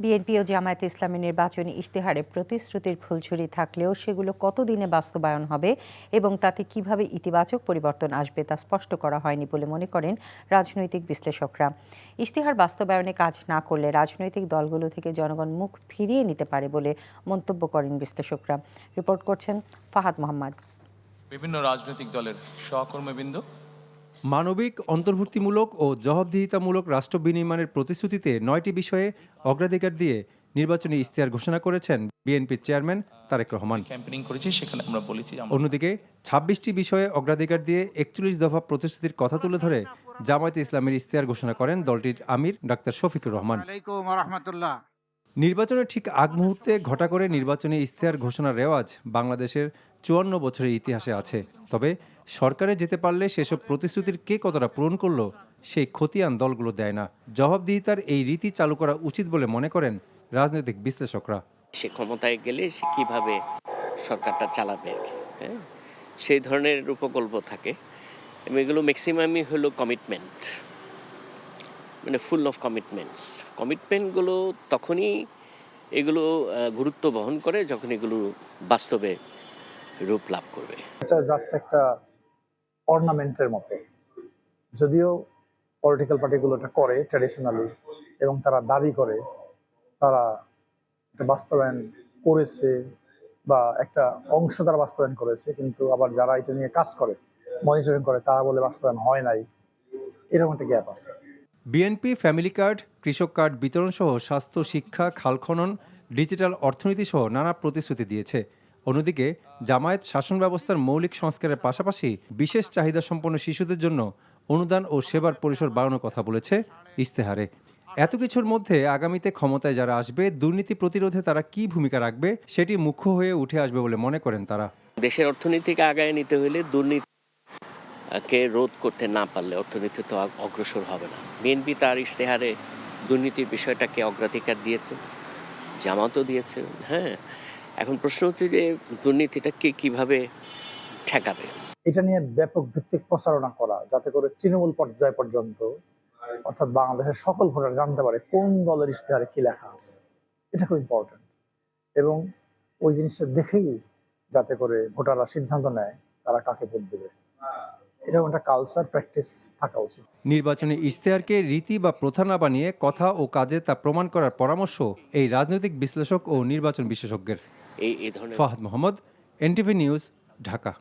BNP ও জামায়াতে ইসলামী নির্বাচনী ইশতেহারে প্রতিশ্রুতির ফুলঝুরি থাকলেও সেগুলো কতদিনে বাস্তবায়ন হবে এবং তাতে কিভাবে ইতিবাচক পরিবর্তন আসবে তা স্পষ্ট করা হয়নি বলে মনে করেন রাজনৈতিক বিশ্লেষকরা। ইশতেহার বাস্তবায়নে কাজ না করলে রাজনৈতিক দলগুলো থেকে জনগণ মুখ ফিরিয়ে নিতে পারে বলে মন্তব্য করেন বিশ্লেষকরা। রিপোর্ট করছেন ফাহাদ মোহাম্মদ। বিভিন্ন রাজনৈতিক দলের সহকর্মীবৃন্দ মানবিক, অন্তর্ভুক্তিমূলক ও জবাবদিহিতামূলক রাষ্ট্র বিনির্মাণের প্রতিশ্রুতিতে ৯টি বিষয়ে অগ্রাধিকার দিয়ে নির্বাচনী ইশতেহার ঘোষণা করেছেন বিএনপির চেয়ারম্যান তারেক রহমান। ক্যাম্পেইনিং করেছি, সেখানে আমরা বলেছি। অন্যদিকে ২৬টি বিষয়ে অগ্রাধিকার দিয়ে ৪১ দফা প্রতিশ্রুতির কথা তুলে ধরে জামায়াতে ইসলামের ইশতেহার ঘোষণা করেন দলটির আমির ডাক্তার শফিকুর রহমান। নির্বাচনের ঠিক আগ মুহূর্তে ঘটা করে নির্বাচনী ইশতেহার ঘোষণার রেওয়াজ বাংলাদেশের ৫৪ বছরের ইতিহাসে আছে। তবে সরকারে যেতে পারলে সেসব প্রতিশ্রুতির কে কতটা পূরণ করলো সেই খতিয়ান দলগুলো দেয় না। জবাবদিহিতার এই রীতি চালু করা উচিত বলে মনে করেন রাজনৈতিক বিশ্লেষকরা। সে ক্ষমতায় গেলে সে কিভাবে সরকারটা চালাবে, হ্যাঁ, সেই ধরনের উপকল্প থাকে এবং এগুলো ম্যাক্সিমামই হলো কমিটমেন্ট, মানে ফুল অফ কমিটমেন্টগুলো তখনই এগুলো গুরুত্ব বহন করে যখন এগুলো বাস্তবে রূপ লাভ করবে। এটা জাস্ট একটা অর্নামেন্টের মতো, যদিও পলিটিক্যাল পার্টিগুলো এটা করে ট্র্যাডিশনালি এবং তারা দাবি করে তারা এটা বাস্তবায়ন করেছে বা একটা অংশ তারা বাস্তবায়ন করেছে, কিন্তু আবার যারা এটা নিয়ে কাজ করে, মনিটরিং করে, তারা বলে বাস্তবায়ন হয় নাই। এরকম একটা গ্যাপ আছে। বিএনপি ফ্যামিলি কার্ড, কৃষক কার্ড বিতরণ সহ স্বাস্থ্য, শিক্ষা, খাল খনন, ডিজিটাল অর্থনীতি সহ নানা প্রতিশ্রুতি দিয়েছে। অন্যদিকে জামায়াত শাসন ব্যবস্থার মৌলিক সংস্কারের পাশাপাশি বিশেষ চাহিদা সম্পন্ন শিশুদের জন্য অনুদান ও সেবার পরিসর বাড়ানোর কথা বলেছে ইশতেহারে। এত কিছুর মধ্যে আগামীতে ক্ষমতায় যারা আসবে, দুর্নীতি প্রতিরোধে তারা কি ভূমিকা রাখবে সেটি মুখ্য হয়ে উঠে আসবে বলে মনে করেন তারা। দেশের অর্থনীতিকে আগায় নিতে হলে দুর্নীতিকে রোধ করতে না পারলে অর্থনীতি তো অগ্রসর হবে না। বিএনপি তার ইশতেহারে দুর্নীতির বিষয়টাকে অগ্রাধিকার দিয়েছে, জামাতও দিয়েছে। হ্যাঁ, এখন প্রশ্ন হচ্ছে যে দুর্নীতিটাকে কিভাবে ঠেকাবে। এটা নিয়ে ব্যাপক ভিত্তিক প্রচারণা করা, যাতে করে তৃণমূল পর্যায় পর্যন্ত, অর্থাৎ বাংলাদেশের সকল ভোটার জানতে পারে কোন দলের ইশতেহারে কি লেখা আছে। এটা খুব ইম্পর্টেন্ট এবং ওই জিনিসটা দেখেই যাতে করে ভোটাররা সিদ্ধান্ত নেয় তারা কাকে ভোট দেবে। এরকম একটা কালচার প্র্যাকটিস থাকা উচিত। নির্বাচনী ইশতেহারকে রীতি বা প্রথা না বানিয়ে কথা ও কাজে তা প্রমাণ করার পরামর্শ এই রাজনৈতিক বিশ্লেষক ও নির্বাচন বিশেষজ্ঞের। এই ধরনের ফাহাদ মোহাম্মদ, এনটিভি নিউজ, ঢাকা।